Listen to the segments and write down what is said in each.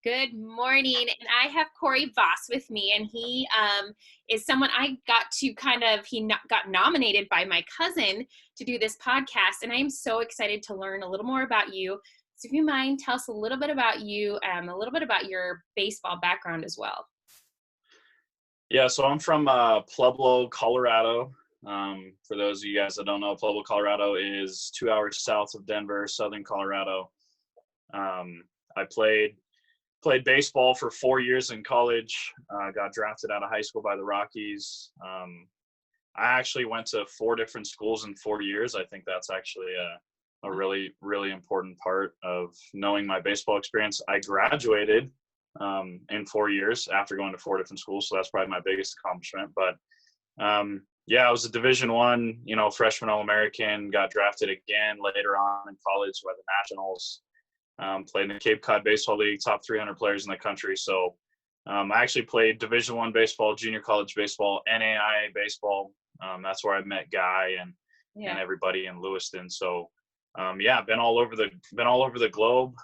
Good morning. And I have Cory Voss with me, and he is someone I got to got nominated by my cousin to do this podcast. And I am so excited to learn a little more about you. So if you mind, tell us a little bit about you, a little bit about your baseball background as well. Yeah, so I'm from Pueblo, Colorado. For those of you guys that don't know, Pueblo, Colorado is 2 hours south of Denver, southern Colorado. I played baseball for 4 years in college. Got drafted out of high school by the Rockies. I actually went to 4 different schools in 4 years. I think that's actually a really, really important part of knowing my baseball experience. I graduated in 4 years after going to 4 different schools, so that's probably my biggest accomplishment. But yeah, I was a Division I, freshman All-American. Got drafted again later on in college by the Nationals. Played in the Cape Cod Baseball League, top 300 players in the country. So I actually played Division I baseball, junior college baseball, NAIA baseball. That's where I met Guy and everybody in Lewiston. So yeah, been all over the globe,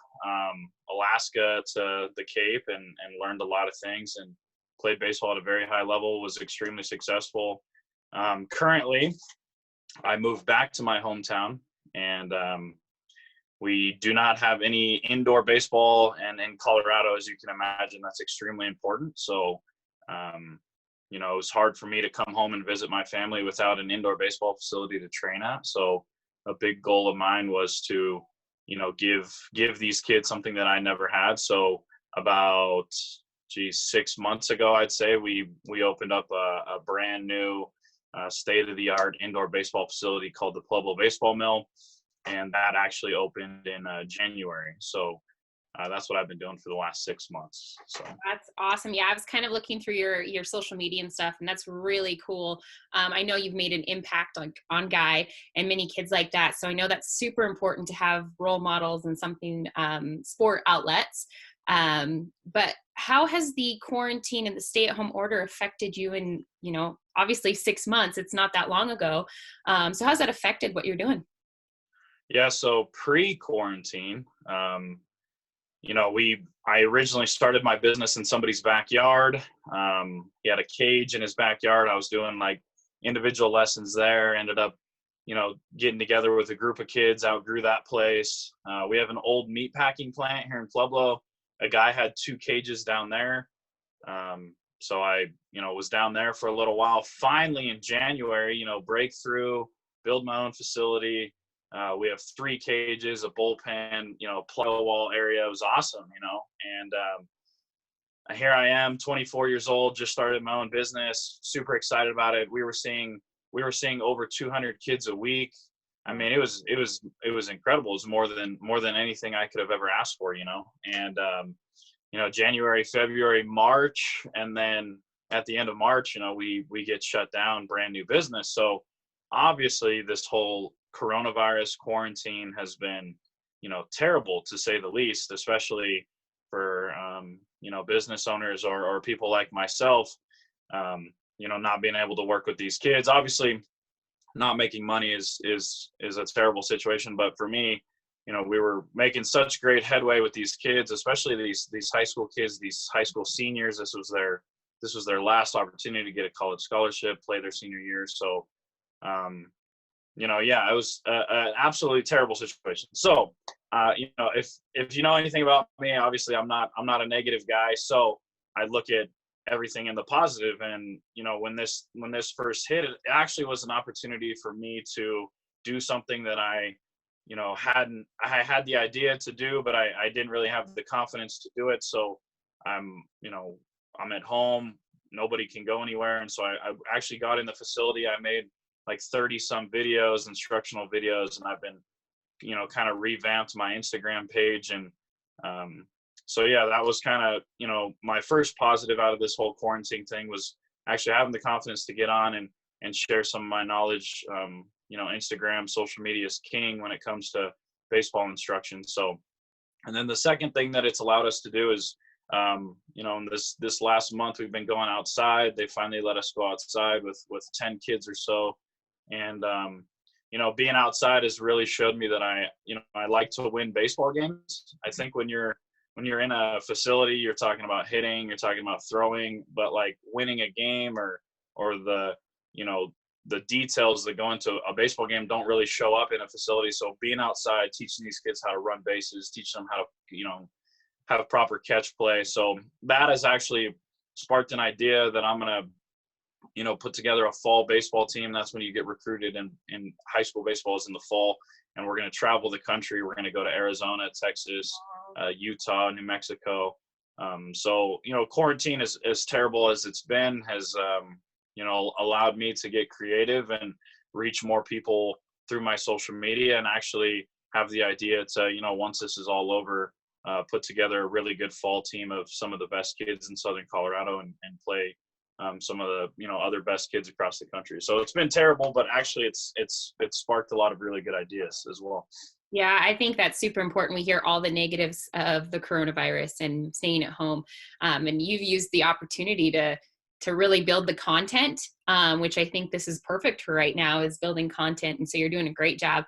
Alaska to the Cape, and learned a lot of things and played baseball at a very high level. Was extremely successful. Currently, I moved back to my hometown, and we do not have any indoor baseball, and in Colorado, as you can imagine, that's extremely important. So, it was hard for me to come home and visit my family without an indoor baseball facility to train at. So a big goal of mine was to, give these kids something that I never had. So about 6 months ago, I'd say we opened up a brand new state-of-the-art indoor baseball facility called the Pueblo Baseball Mill. And that actually opened in January. So that's what I've been doing for the last 6 months. So that's awesome. Yeah, I was kind of looking through your social media and stuff, and that's really cool. I know you've made an impact on Guy and many kids like that. So I know that's super important to have role models and something sport outlets. But how has the quarantine and the stay-at-home order affected you in, obviously 6 months? It's not that long ago. So how's that affected what you're doing? Yeah, so pre-quarantine, I originally started my business in somebody's backyard. He had a cage in his backyard. I was doing like individual lessons there, ended up, getting together with a group of kids, outgrew that place. We have an old meat packing plant here in Pueblo. A guy had 2 cages down there. So I, was down there for a little while. Finally in January, breakthrough, build my own facility. We have 3 cages, a bullpen, play wall area. It was awesome, and here I am, 24 years old, just started my own business, super excited about it. We were seeing over 200 kids a week. I mean, it was incredible. It was more than anything I could have ever asked for, and January, February, March, and then at the end of March, we get shut down, brand new business. So obviously this whole coronavirus quarantine has been, terrible to say the least, especially for, business owners or people like myself, not being able to work with these kids. Obviously not making money is a terrible situation. But for me, we were making such great headway with these kids, especially these high school kids, these high school seniors. This was their last opportunity to get a college scholarship, play their senior year. So, it was an absolutely terrible situation. So, if you know anything about me, obviously I'm not a negative guy. So I look at everything in the positive. And, when this first hit, it actually was an opportunity for me to do something that I had the idea to do, but I didn't really have the confidence to do it. So I'm at home, nobody can go anywhere. And so I actually got in the facility. I made like 30 some videos, instructional videos, and I've been, kind of revamped my Instagram page. And so yeah, that was kind of, my first positive out of this whole quarantine thing was actually having the confidence to get on and share some of my knowledge. Instagram, social media is king when it comes to baseball instruction. So, and then the second thing that it's allowed us to do is, in this last month, we've been going outside. They finally let us go outside with 10 kids or so. And, being outside has really showed me that I like to win baseball games. I think when you're when you're in a facility, you're talking about hitting, you're talking about throwing, but like winning a game or the, you know, the details that go into a baseball game don't really show up in a facility. So being outside, teaching these kids how to run bases, teaching them how to, you know, have proper catch play. So that has actually sparked an idea that I'm going to, you know, put together a fall baseball team. That's when you get recruited in high school baseball is in the fall. And we're going to travel the country. We're going to go to Arizona, Texas, Utah, New Mexico. So, you know, quarantine is as terrible as it's been has, you know, allowed me to get creative and reach more people through my social media and actually have the idea to, you know, once this is all over, put together a really good fall team of some of the best kids in Southern Colorado and play some of the, you know, other best kids across the country. So it's been terrible, but actually it's sparked a lot of really good ideas as well. Yeah, I think that's super important. We hear all the negatives of the coronavirus and staying at home, and you've used the opportunity to really build the content, which I think this is perfect for right now, is building content. And so you're doing a great job.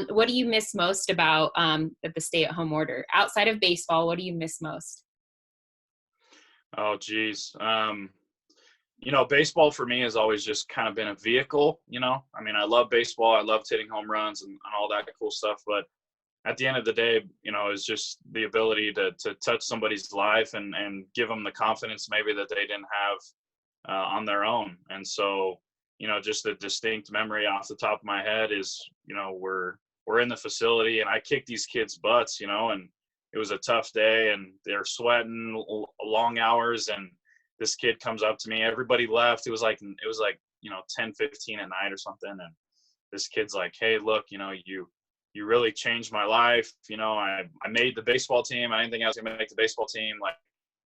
What do you miss most about the stay-at-home order outside of baseball? What do you miss most? Oh, geez. You know, baseball for me has always just kind of been a vehicle, you know. I mean, I love baseball. I loved hitting home runs and all that cool stuff. But at the end of the day, you know, it's just the ability to touch somebody's life and give them the confidence maybe that they didn't have on their own. And so, you know, just a distinct memory off the top of my head is, you know, we're in the facility and I kicked these kids' butts, you know, and it was a tough day and they're sweating long hours and this kid comes up to me. Everybody left. It was like, you know, 10:15 at night or something. And this kid's like, hey, look, you know, you really changed my life. You know, I made the baseball team. I didn't think I was gonna make the baseball team. Like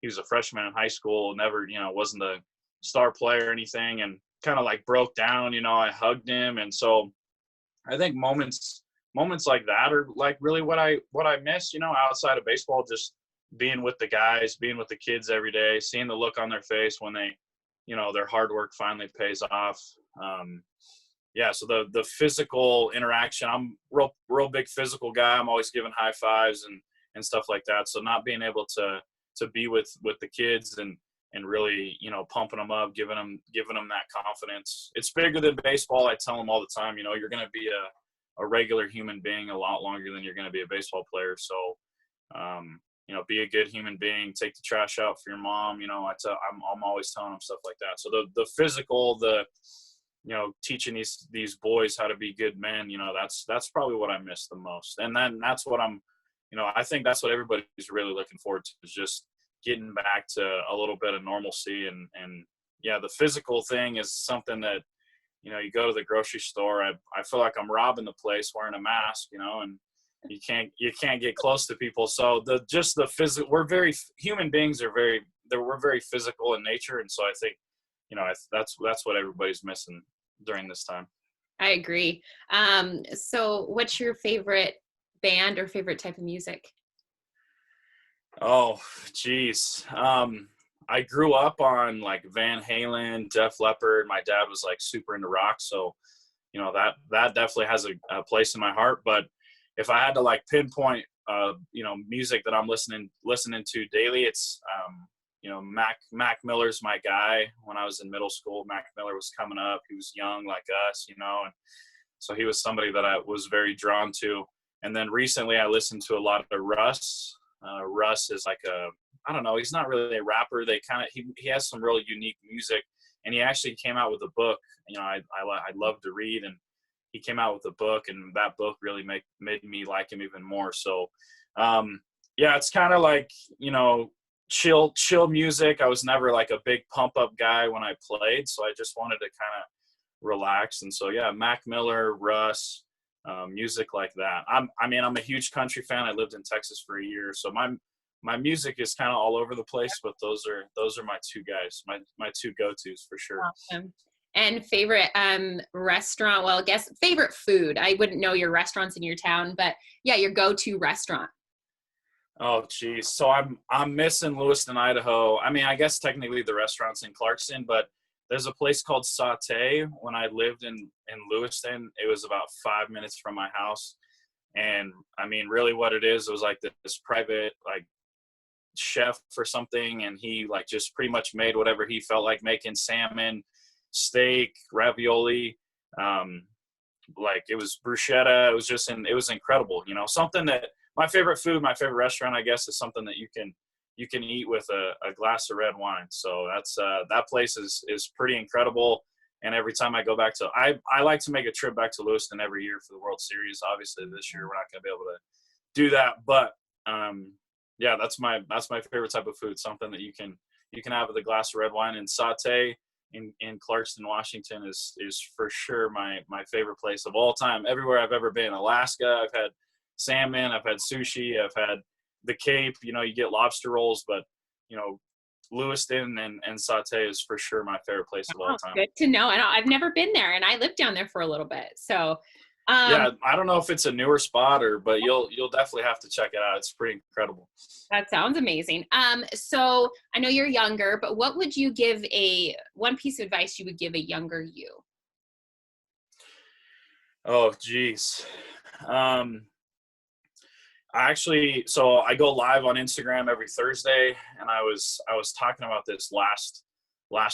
he was a freshman in high school, never, you know, wasn't a star player or anything, and kind of like broke down, you know. I hugged him. And so I think moments like that are like really what I miss, you know, outside of baseball, just being with the guys, being with the kids every day, seeing the look on their face when they, you know, their hard work finally pays off. Yeah, so the physical interaction, I'm real big physical guy. I'm always giving high fives and stuff like that. So not being able to be with the kids and really, you know, pumping them up, giving them that confidence. It's bigger than baseball. I tell them all the time, you know, you're going to be a regular human being a lot longer than you're going to be a baseball player. So, you know, be a good human being, take the trash out for your mom. You know, I'm always telling them stuff like that. So the physical, you know, teaching these boys how to be good men, you know, that's probably what I miss the most. And then that's what you know, I think that's what everybody's really looking forward to, is just getting back to a little bit of normalcy. And yeah, the physical thing is something that, you know, you go to the grocery store, I feel like I'm robbing the place wearing a mask, you know, and you can't get close to people. So the physical, human beings are we're very physical in nature. And so I think, you know, that's what everybody's missing during this time. I agree. So what's your favorite band or favorite type of music? Oh, geez. I grew up on like Van Halen, Def Leppard. My dad was like super into rock. So, you know, that definitely has a place in my heart. But if I had to like pinpoint, you know, music that I'm listening to daily, it's, you know, Mac Miller's my guy. When I was in middle school, Mac Miller was coming up. He was young like us, you know, and so he was somebody that I was very drawn to. And then recently I listened to a lot of Russ. Russ is like I don't know, he's not really a rapper. He has some really unique music, and he actually came out with a book. You know, I love to read, and he came out with a book, and that book really made me like him even more. So, yeah, it's kind of like, you know, chill music. I was never like a big pump up guy when I played, so I just wanted to kind of relax. And so, yeah, Mac Miller, Russ, music like that. I'm a huge country fan. I lived in Texas for a year, so my music is kind of all over the place. But those are my two guys, my two go-tos for sure. Awesome. And favorite restaurant? Well, I guess favorite food. I wouldn't know your restaurants in your town, but yeah, your go-to restaurant. Oh, geez. So I'm missing Lewiston, Idaho. I mean, I guess technically the restaurant's in Clarkston, but there's a place called Saute. When I lived in Lewiston, it was about 5 minutes from my house. And I mean, really what it is, it was like this private, like chef or something, and he like just pretty much made whatever he felt like making: salmon, steak, ravioli, like it was bruschetta. It was just it was incredible. You know, something that my favorite food, my favorite restaurant, I guess, is something that you can eat with a glass of red wine. So that's that place is pretty incredible. And every time I go back to, I like to make a trip back to Lewiston every year for the World Series. Obviously this year we're not going to be able to do that, but yeah, that's my favorite type of food. Something that you can have with a glass of red wine. And Saute in Clarkston, Washington is for sure my favorite place of all time. Everywhere I've ever been, Alaska, I've had salmon, I've had sushi, I've had the Cape. You know, you get lobster rolls, but you know, Lewiston and Saute is for sure my favorite place of all Oh, time. good to know. I've never been there, and I lived down there for a little bit. So, Yeah, I don't know if it's a newer spot but you'll definitely have to check it out. It's pretty incredible. that sounds amazing. So I know you're younger, but what would you give one piece of advice you would give a younger you? Oh, geez. So I go live on Instagram every Thursday, and I was talking about this last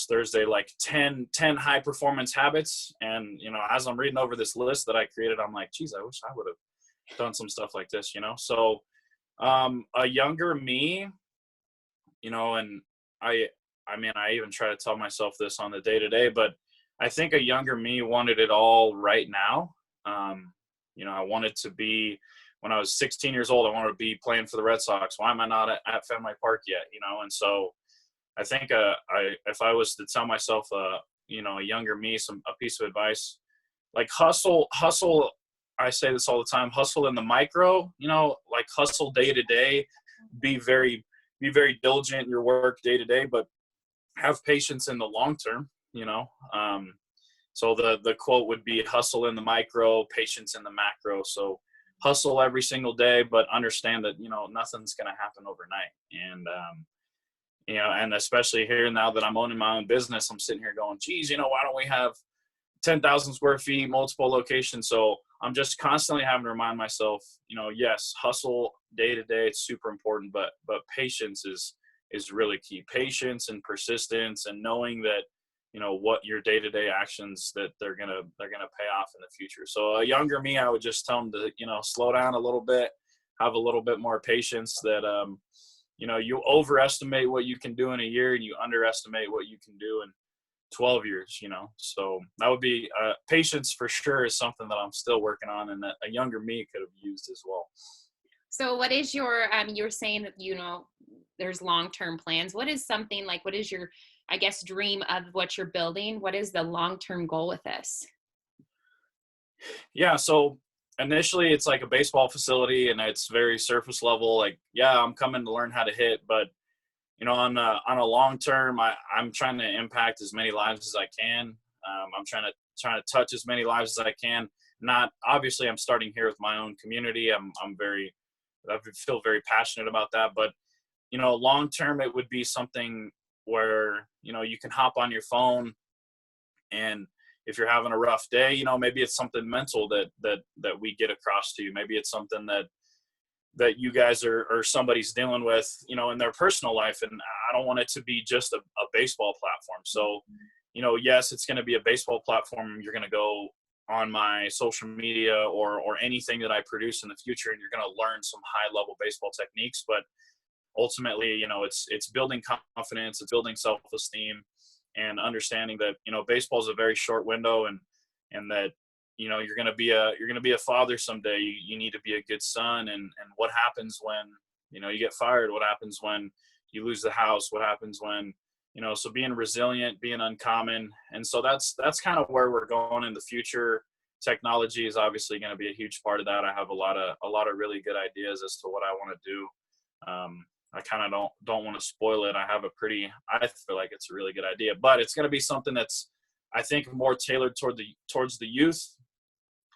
Thursday, like 10 high performance habits. And, you know, as I'm reading over this list that I created, I'm like, geez, I wish I would have done some stuff like this, you know? So, a younger me, you know, and I mean, I even try to tell myself this on the day to day, but I think a younger me wanted it all right now. You know, I wanted to be, when I was 16 years old, I wanted to be playing for the Red Sox. Why am I not at Fenway Park yet? You know? And so I think, if I was to tell myself, you know, a younger me, a piece of advice, like hustle. I say this all the time, hustle in the micro, you know, like hustle day to day, be very diligent in your work day to day, but have patience in the long term, you know? So the quote would be hustle in the micro, patience in the macro. So hustle every single day, but understand that, you know, nothing's going to happen overnight. And, you know, and especially here now that I'm owning my own business, I'm sitting here going, geez, you know, why don't we have 10,000 square feet, multiple locations? So I'm just constantly having to remind myself, you know, yes, hustle day to day, it's super important, but patience is really key. Patience and persistence, and knowing that, you know, what your day-to-day actions, that they're gonna pay off in the future. So a younger me, I would just tell them to, you know, slow down a little bit, have a little bit more patience. That you know, you overestimate what you can do in a year, and you underestimate what you can do in 12 years, you know? So that would be, patience for sure is something that I'm still working on, and that a younger me could have used as well. So what is your, you were saying that, you know, there's long-term plans. What is something like, what is your, I guess, dream of what you're building? What is the long-term goal with this? Yeah. So initially it's like a baseball facility, and it's very surface level. Like, yeah, I'm coming to learn how to hit, but you know, on a long term, I'm trying to impact as many lives as I can. I'm trying to touch as many lives as I can. Not obviously, I'm starting here with my own community. I feel very passionate about that. But you know, long term, it would be something where, you know, you can hop on your phone, and if you're having a rough day, you know, maybe it's something mental that we get across to you. Maybe it's something that you guys or somebody's dealing with, you know, in their personal life. And I don't want it to be just a baseball platform. So, you know, yes, it's going to be a baseball platform. You're going to go on my social media or anything that I produce in the future, and you're going to learn some high level baseball techniques. But ultimately, you know, it's building confidence, it's building self-esteem, and understanding that, you know, baseball is a very short window, and that, you know, you're going to be a father someday. You need to be a good son. And what happens when, you know, you get fired? What happens when you lose the house? What happens when, you know, so being resilient, being uncommon. And so that's kind of where we're going in the future. Technology is obviously going to be a huge part of that. I have a lot of really good ideas as to what I want to do. I kind of don't want to spoil it. I feel like it's a really good idea, but it's going to be something that's, I think, more tailored towards the youth.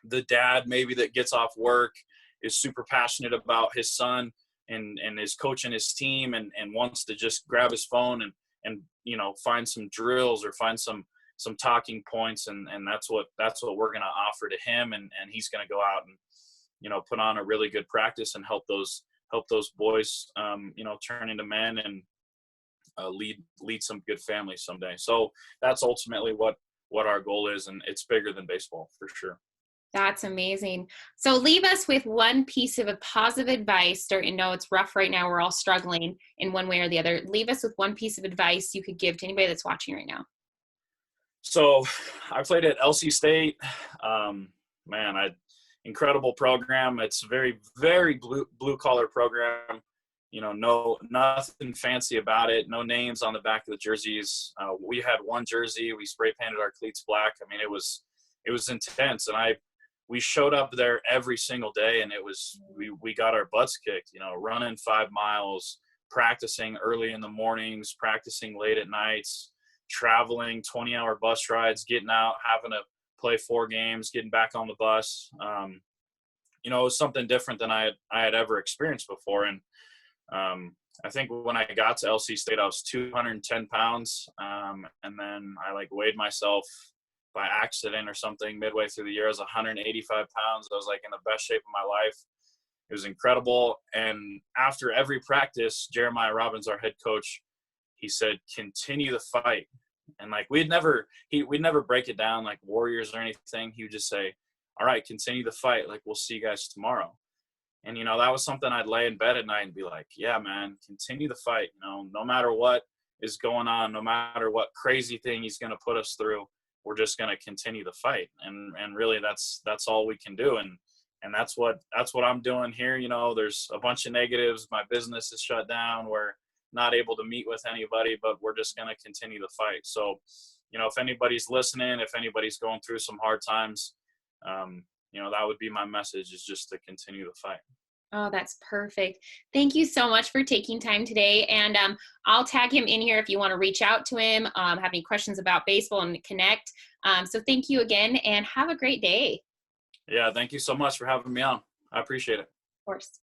The dad maybe that gets off work, is super passionate about his son, and is coaching his team, and wants to just grab his phone and you know, find some drills or find some talking points, and that's what we're going to offer to him, and he's going to go out and, you know, put on a really good practice and help those help those boys, turn into men and lead some good families someday. So that's ultimately what our goal is, and it's bigger than baseball for sure. That's amazing. So leave us with one piece of a positive advice. I know it's rough right now. We're all struggling in one way or the other. Leave us with one piece of advice you could give to anybody that's watching right now. So I played at LC State. Incredible program. It's very, very blue collar program. No, nothing fancy about it. No names on the back of the jerseys. We had one jersey. We spray painted our cleats black. I mean, it was intense. And we showed up there every single day, and we got our butts kicked, running 5 miles, practicing early in the mornings, practicing late at nights, traveling 20-hour bus rides, getting out, having to play 4 games, getting back on the bus. It was something different than I had ever experienced before. And I think when I got to LC State, I was 210 pounds. And then I weighed myself by accident or something midway through the year. I was 185 pounds. I was in the best shape of my life. It was incredible. And after every practice, Jeremiah Robbins, our head coach, he said, continue the fight. And we'd never break it down like warriors or anything. He would just say, all right, continue the fight. We'll see you guys tomorrow. And, that was something I'd lay in bed at night and be like, yeah, man, continue the fight. No matter what is going on, no matter what crazy thing he's going to put us through, we're just going to continue the fight. And really that's all we can do. And that's what I'm doing here. There's a bunch of negatives. My business is shut down. We're not able to meet with anybody, but we're just going to continue the fight. So, if anybody's listening, if anybody's going through some hard times, that would be my message, is just to continue the fight. Oh, that's perfect. Thank you so much for taking time today. And I'll tag him in here if you want to reach out to him, have any questions about baseball and connect. So thank you again, and have a great day. Yeah, thank you so much for having me on. I appreciate it. Of course.